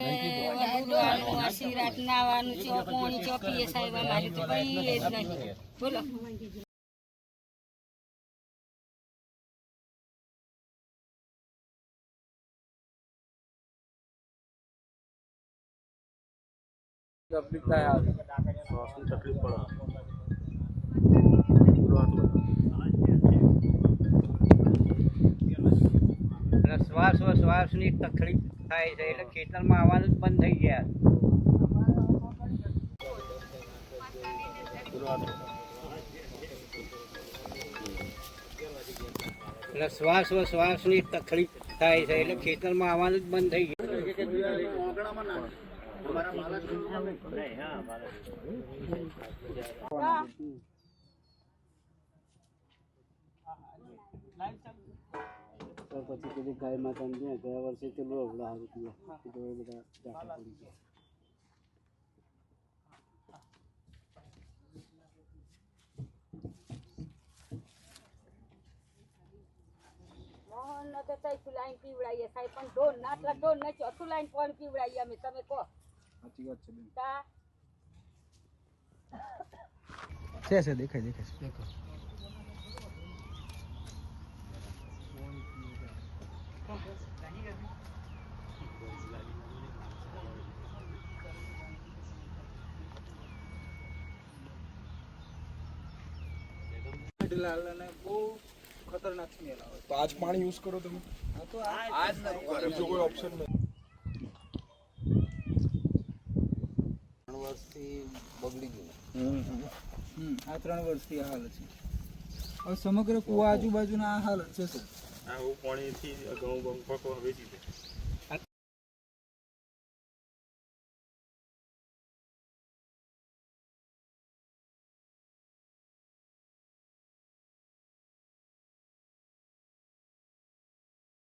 આશીર્વાદ નાવાનું ચોપોણી ચોપીએ સાહેબ અમારી તો કઈ જ નહીં. બોલો તકલીફ થાય આવે શ્વાસની તકલીફ પડે અને શ્વાસની તકલીફ થાય છે એટલે ખેતરમાં આવવાનું જ બંધ થઈ ગયા. એટલે શ્વાસની તકલીફ થાય છે એટલે ખેતરમાં આવવાનું જ બંધ થઈ ગયા. પછી કીધું ગાય માતા ગયા વર્ષે કેટલું અવડા સારું થયું કીધું બધા જાતા પડી ગયા. મોહન તો તૈથી લાઈન પીવડાવીએ સાહેબ પણ ઢોર ના આટલા ઢોર ને ચોથું લાઈન પણ પીવડાવીએ અમે. તમે કહો સાચી વાત છે બેન. છે દેખાય દેખો બહુ ખતરનાક સ્મેલ આવે. તો આજ પાણી યુઝ કરો તમે? તો આજ બીજો કોઈ ઓપ્શન નહીં. 3 વર્ષથી બગડી ગયું. આ 3 વર્ષથી આ હાલત છે. હવે સમગ્ર કુવા આજુબાજુના આ હાલત છે સર. આ પાણીથી ઘઉં પકવા વેચી દે.